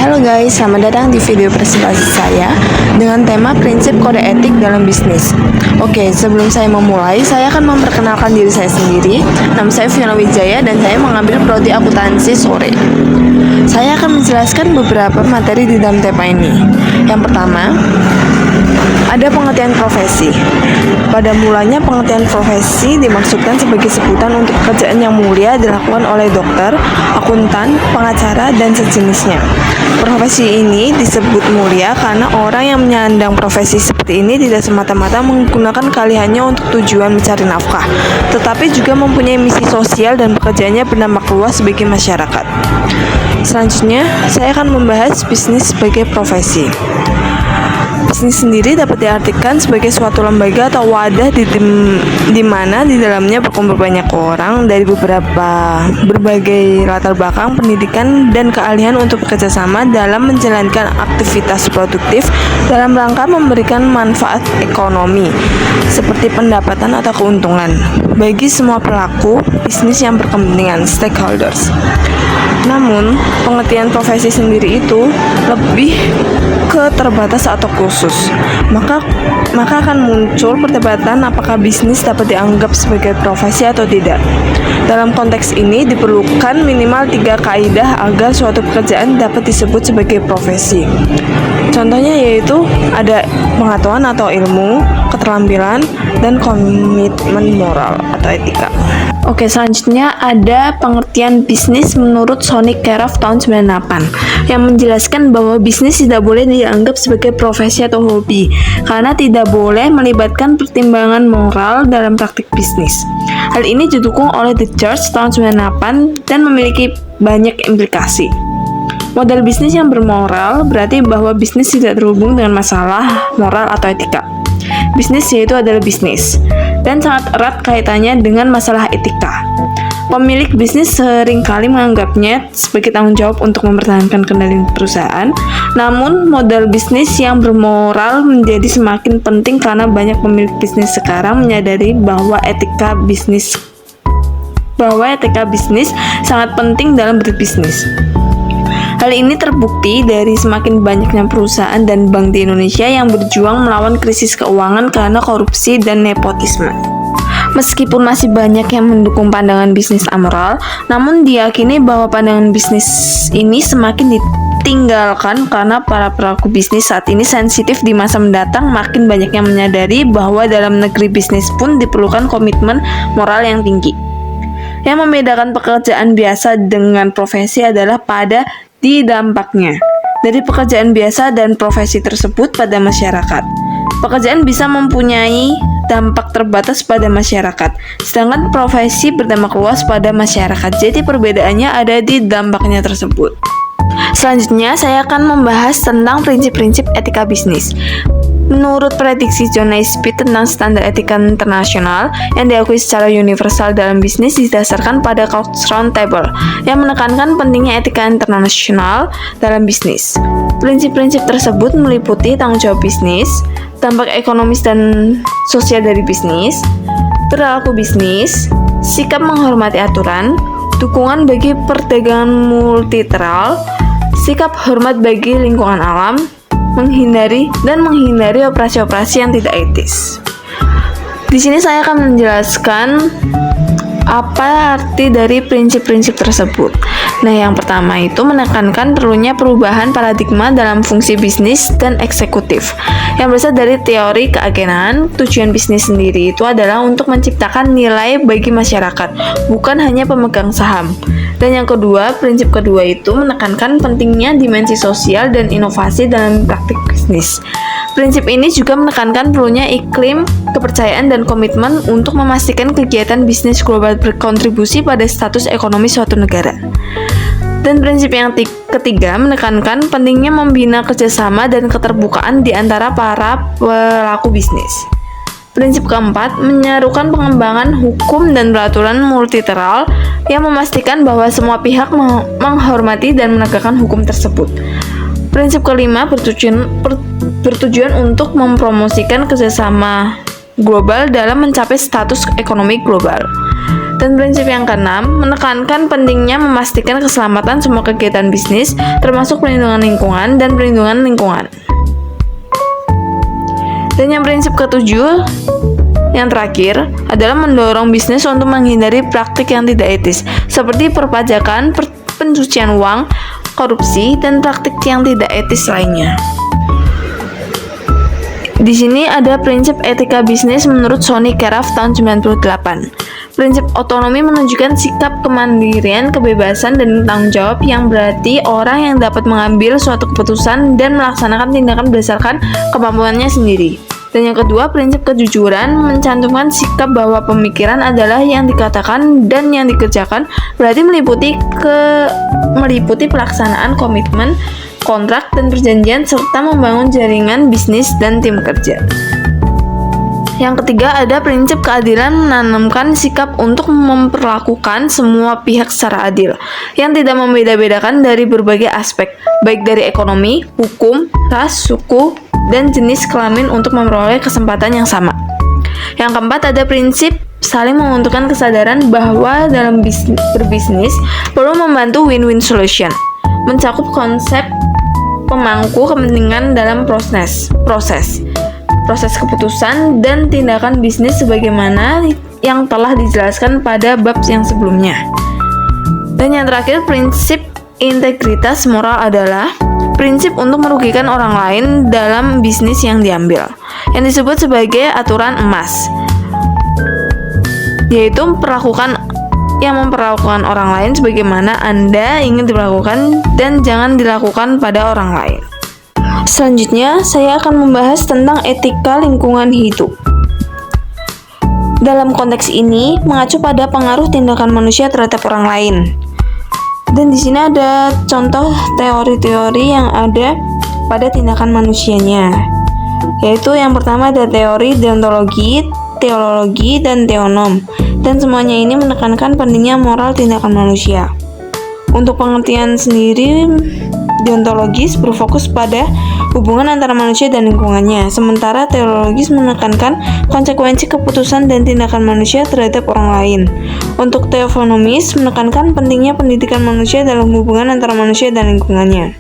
Halo guys, selamat datang di video presentasi saya dengan tema prinsip kode etik dalam bisnis. Oke, sebelum saya memulai, saya akan memperkenalkan diri saya sendiri. Nama saya Fiona Wijaya dan saya mengambil prodi akuntansi sore. Saya akan menjelaskan beberapa materi di dalam tema ini. Yang pertama, ada pengertian profesi. Pada mulanya pengertian profesi dimaksudkan sebagai sebutan untuk pekerjaan yang mulia dilakukan oleh dokter, akuntan, pengacara, dan sejenisnya. Profesi ini disebut mulia karena orang yang menyandang profesi seperti ini tidak semata-mata menggunakan keahliannya untuk tujuan mencari nafkah, tetapi juga mempunyai misi sosial dan pekerjaannya berdampak luas bagi masyarakat. Selanjutnya, saya akan membahas bisnis sebagai profesi. Bisnis sendiri dapat diartikan sebagai suatu lembaga atau wadah di mana di dalamnya berkumpul banyak orang dari berbagai latar belakang, pendidikan, dan keahlian untuk bekerja sama dalam menjalankan aktivitas produktif dalam rangka memberikan manfaat ekonomi seperti pendapatan atau keuntungan bagi semua pelaku bisnis yang berkepentingan (stakeholders). Namun, pengertian profesi sendiri itu lebih ke terbatas atau khusus. Maka akan muncul perdebatan apakah bisnis dapat dianggap sebagai profesi atau tidak. Dalam konteks ini diperlukan minimal 3 kaidah agar suatu pekerjaan dapat disebut sebagai profesi. Contohnya yaitu ada pengetahuan atau ilmu, keterampilan, dan komitmen moral atau etika. Oke, selanjutnya ada pengertian bisnis menurut Sonic Keraf tahun 98 yang menjelaskan bahwa bisnis tidak boleh dianggap sebagai profesi atau hobi karena tidak boleh melibatkan pertimbangan moral dalam praktik bisnis. Hal ini didukung oleh The Church tahun 98 dan memiliki banyak implikasi. Model bisnis yang bermoral berarti bahwa bisnis tidak terhubung dengan masalah moral atau etika. Bisnis yaitu adalah bisnis dan sangat erat kaitannya dengan masalah etika. Pemilik bisnis seringkali menganggapnya sebagai tanggung jawab untuk mempertahankan kendali perusahaan. Namun, modal bisnis yang bermoral menjadi semakin penting karena banyak pemilik bisnis sekarang menyadari bahwa etika bisnis sangat penting dalam berbisnis. Hal ini terbukti dari semakin banyaknya perusahaan dan bank di Indonesia yang berjuang melawan krisis keuangan karena korupsi dan nepotisme. Meskipun masih banyak yang mendukung pandangan bisnis amoral, namun diyakini bahwa pandangan bisnis ini semakin ditinggalkan karena para pelaku bisnis saat ini sensitif di masa mendatang. Makin banyak yang menyadari bahwa dalam negeri bisnis pun diperlukan komitmen moral yang tinggi. Yang membedakan pekerjaan biasa dengan profesi adalah pada dampaknya dari pekerjaan biasa dan profesi tersebut pada masyarakat. Pekerjaan bisa mempunyai dampak terbatas pada masyarakat, sedangkan profesi berdampak luas pada masyarakat. Jadi perbedaannya ada di dampaknya tersebut. Selanjutnya, saya akan membahas tentang prinsip-prinsip etika bisnis. Menurut prediksi John Naisbitt tentang standar etika internasional yang diakui secara universal dalam bisnis didasarkan pada Cox Roundtable yang menekankan pentingnya etika internasional dalam bisnis. Prinsip-prinsip tersebut meliputi tanggung jawab bisnis, dampak ekonomis dan sosial dari bisnis, perilaku bisnis, sikap menghormati aturan, dukungan bagi perdagangan multilateral, sikap hormat bagi lingkungan alam, menghindari operasi-operasi yang tidak etis. Di sini saya akan menjelaskan apa arti dari prinsip-prinsip tersebut. Nah, yang pertama itu menekankan perlunya perubahan paradigma dalam fungsi bisnis dan eksekutif. Yang berasal dari teori keagenaan, tujuan bisnis sendiri itu adalah untuk menciptakan nilai bagi masyarakat, bukan hanya pemegang saham. Dan yang kedua, prinsip kedua itu menekankan pentingnya dimensi sosial dan inovasi dalam praktik bisnis. Prinsip ini juga menekankan perlunya iklim, kepercayaan, dan komitmen untuk memastikan kegiatan bisnis global berkontribusi pada status ekonomi suatu negara. Dan prinsip yang ketiga menekankan pentingnya membina kerjasama dan keterbukaan di antara para pelaku bisnis. Prinsip keempat menyerukan pengembangan hukum dan peraturan multilateral yang memastikan bahwa semua pihak menghormati dan menegakkan hukum tersebut. Prinsip kelima bertujuan untuk mempromosikan kerjasama global dalam mencapai status ekonomi global. Dan prinsip yang keenam, menekankan pentingnya memastikan keselamatan semua kegiatan bisnis, termasuk perlindungan lingkungan dan perlindungan lingkungan. Dan yang prinsip ketujuh, yang terakhir, adalah mendorong bisnis untuk menghindari praktik yang tidak etis, seperti perpajakan, pencucian uang, korupsi, dan praktik yang tidak etis lainnya. Di sini ada prinsip etika bisnis menurut Sonny Caraff tahun 98. Prinsip otonomi menunjukkan sikap kemandirian, kebebasan, dan tanggung jawab yang berarti orang yang dapat mengambil suatu keputusan dan melaksanakan tindakan berdasarkan kemampuannya sendiri. Dan yang kedua, prinsip kejujuran mencantumkan sikap bahwa pemikiran adalah yang dikatakan dan yang dikerjakan, berarti meliputi pelaksanaan komitmen, kontrak, dan perjanjian, serta membangun jaringan bisnis dan tim kerja. Yang ketiga, ada prinsip keadilan menanamkan sikap untuk memperlakukan semua pihak secara adil, yang tidak membeda-bedakan dari berbagai aspek, baik dari ekonomi, hukum, ras, suku, dan jenis kelamin untuk memperoleh kesempatan yang sama. Yang keempat, ada prinsip saling menguntungkan kesadaran bahwa dalam berbisnis perlu membantu win-win solution, mencakup konsep pemangku kepentingan dalam proses keputusan dan tindakan bisnis sebagaimana yang telah dijelaskan pada bab yang sebelumnya. Dan yang terakhir, prinsip integritas moral adalah prinsip untuk merugikan orang lain dalam bisnis yang diambil, yang disebut sebagai aturan emas, yaitu memperlakukan orang lain sebagaimana Anda ingin diperlakukan dan jangan dilakukan pada orang lain. Selanjutnya, saya akan membahas tentang etika lingkungan hidup. Dalam konteks ini, mengacu pada pengaruh tindakan manusia terhadap orang lain. Dan di sini ada contoh teori-teori yang ada pada tindakan manusianya. Yaitu yang pertama ada teori deontologi, teologi, dan teonom. Dan semuanya ini menekankan pentingnya moral tindakan manusia. Untuk pengertian sendiri, deontologis berfokus pada hubungan antara manusia dan lingkungannya, sementara teologis menekankan konsekuensi keputusan dan tindakan manusia terhadap orang lain. Untuk teonomis menekankan pentingnya pendidikan manusia dalam hubungan antara manusia dan lingkungannya.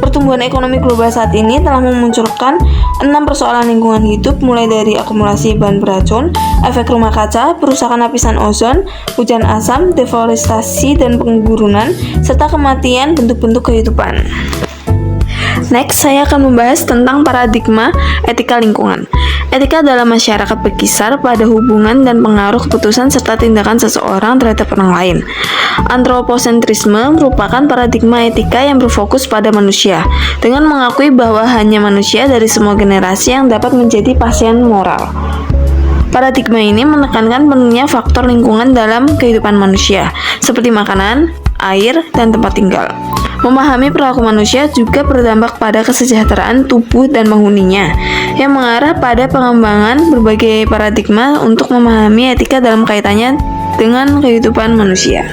Pertumbuhan ekonomi global saat ini telah memunculkan 6 persoalan lingkungan hidup, mulai dari akumulasi bahan beracun, efek rumah kaca, perusakan lapisan ozon, hujan asam, deforestasi dan penggurunan, serta kematian bentuk-bentuk kehidupan. Next, saya akan membahas tentang paradigma etika lingkungan. Etika dalam masyarakat berkisar pada hubungan dan pengaruh keputusan serta tindakan seseorang terhadap orang lain. Antroposentrisme merupakan paradigma etika yang berfokus pada manusia, dengan mengakui bahwa hanya manusia dari semua generasi yang dapat menjadi pasien moral. Paradigma ini menekankan pentingnya faktor lingkungan dalam kehidupan manusia, seperti makanan, air, dan tempat tinggal. Memahami perilaku manusia juga berdampak pada kesejahteraan tubuh dan penghuninya, yang mengarah pada pengembangan berbagai paradigma untuk memahami etika dalam kaitannya dengan kehidupan manusia.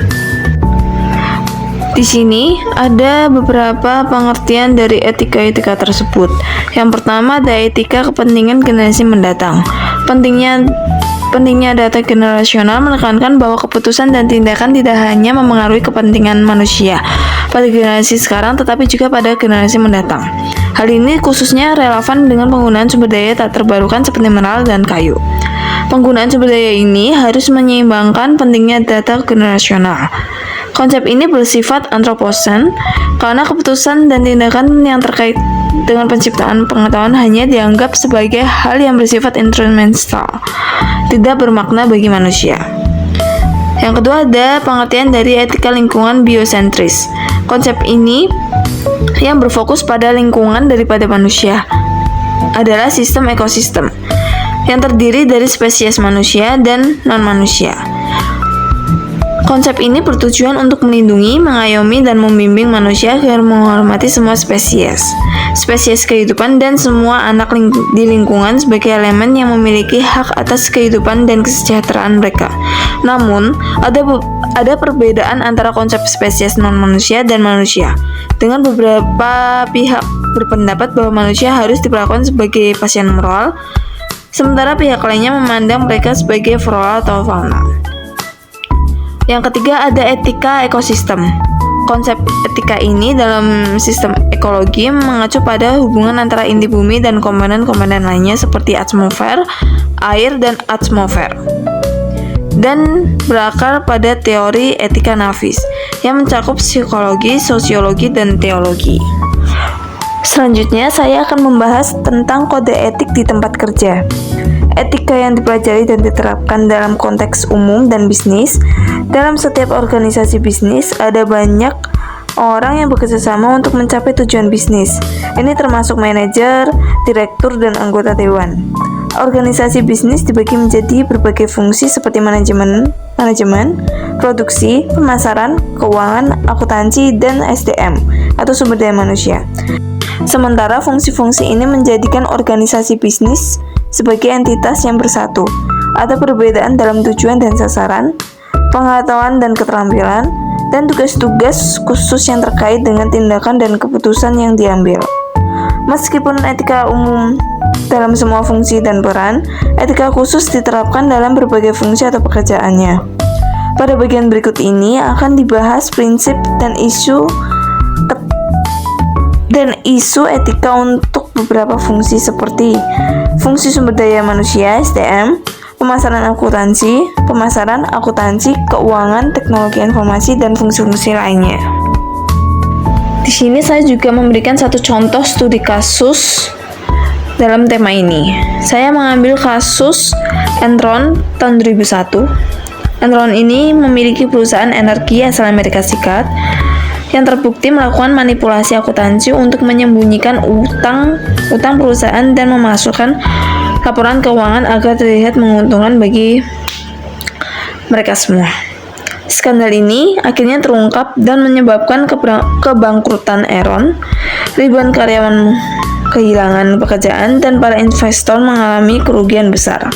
Di sini ada beberapa pengertian dari etika-etika tersebut. Yang pertama ada etika kepentingan generasi mendatang. Pentingnya data generasional menekankan bahwa keputusan dan tindakan tidak hanya mempengaruhi kepentingan manusia pada generasi sekarang, tetapi juga pada generasi mendatang. Hal ini khususnya relevan dengan penggunaan sumber daya tak terbarukan seperti mineral dan kayu. Penggunaan sumber daya ini harus menyeimbangkan pentingnya data generasional. Konsep ini bersifat antroposen karena keputusan dan tindakan yang terkait dengan penciptaan pengetahuan hanya dianggap sebagai hal yang bersifat instrumental, tidak bermakna bagi manusia. Yang kedua ada pengertian dari etika lingkungan biosentris. Konsep ini yang berfokus pada lingkungan daripada manusia adalah sistem ekosistem yang terdiri dari spesies manusia dan non-manusia. Konsep ini bertujuan untuk melindungi, mengayomi, dan membimbing manusia agar menghormati semua spesies kehidupan dan semua anak di lingkungan sebagai elemen yang memiliki hak atas kehidupan dan kesejahteraan mereka. Namun, ada perbedaan antara konsep spesies non-manusia dan manusia. Dengan beberapa pihak berpendapat bahwa manusia harus diperlakukan sebagai pasien moral, sementara pihak lainnya memandang mereka sebagai flora atau fauna. Yang ketiga ada etika ekosistem. Konsep etika ini dalam sistem ekologi mengacu pada hubungan antara inti bumi dan komponen-komponen lainnya seperti atmosfer, air, dan atmosfer, dan berakar pada teori etika nafis yang mencakup psikologi, sosiologi, dan teologi. Selanjutnya, saya akan membahas tentang kode etik di tempat kerja. Etika yang dipelajari dan diterapkan dalam konteks umum dan bisnis. Dalam setiap organisasi bisnis, ada banyak orang yang bekerja sama untuk mencapai tujuan bisnis. Ini termasuk manajer, direktur, dan anggota dewan. Organisasi bisnis dibagi menjadi berbagai fungsi seperti manajemen, produksi, pemasaran, keuangan, akuntansi, dan SDM atau sumber daya manusia. Sementara fungsi-fungsi ini menjadikan organisasi bisnis sebagai entitas yang bersatu. Ada perbedaan dalam tujuan dan sasaran, pengetahuan dan keterampilan, dan tugas-tugas khusus yang terkait dengan tindakan dan keputusan yang diambil. Meskipun etika umum dalam semua fungsi dan peran, etika khusus diterapkan dalam berbagai fungsi atau pekerjaannya. Pada bagian berikut ini akan dibahas prinsip dan isu etika untuk beberapa fungsi seperti fungsi sumber daya manusia (SDM), pemasaran akuntansi, keuangan, teknologi informasi, dan fungsi-fungsi lainnya. Di sini saya juga memberikan satu contoh studi kasus dalam tema ini. Saya mengambil kasus Enron tahun 2001. Enron ini memiliki perusahaan energi asal Amerika Serikat yang terbukti melakukan manipulasi akuntansi untuk menyembunyikan utang perusahaan dan memasukkan laporan keuangan agar terlihat menguntungkan bagi mereka semua. Skandal ini akhirnya terungkap dan menyebabkan kebangkrutan Enron. Ribuan karyawan kehilangan pekerjaan dan para investor mengalami kerugian besar.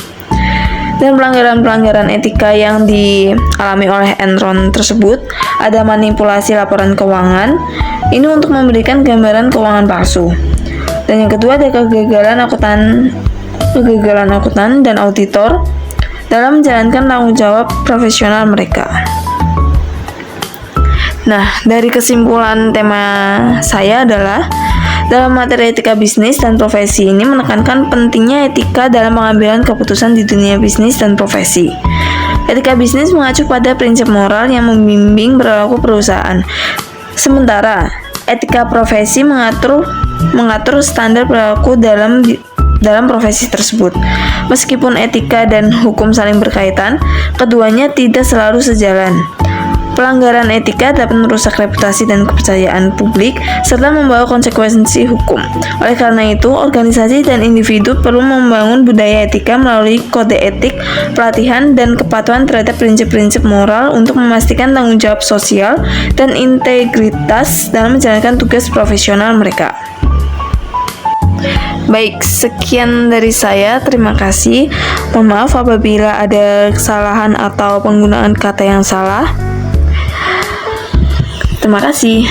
Dan pelanggaran-pelanggaran etika yang dialami oleh Enron tersebut ada manipulasi laporan keuangan ini untuk memberikan gambaran keuangan palsu. Dan yang kedua ada kegagalan akuntan dan auditor dalam menjalankan tanggung jawab profesional mereka. Nah, dari kesimpulan tema saya adalah dalam materi etika bisnis dan profesi ini menekankan pentingnya etika dalam pengambilan keputusan di dunia bisnis dan profesi. Etika bisnis mengacu pada prinsip moral yang membimbing perilaku perusahaan. Sementara etika profesi mengatur standar perilaku dalam profesi tersebut. Meskipun etika dan hukum saling berkaitan, keduanya tidak selalu sejalan. Pelanggaran etika dapat merusak reputasi dan kepercayaan publik serta membawa konsekuensi hukum. Oleh karena itu, organisasi dan individu perlu membangun budaya etika melalui kode etik, pelatihan, dan kepatuhan terhadap prinsip-prinsip moral untuk memastikan tanggung jawab sosial dan integritas dalam menjalankan tugas profesional mereka. Baik, sekian dari saya. Terima kasih. Mohon maaf apabila ada kesalahan atau penggunaan kata yang salah. Terima kasih.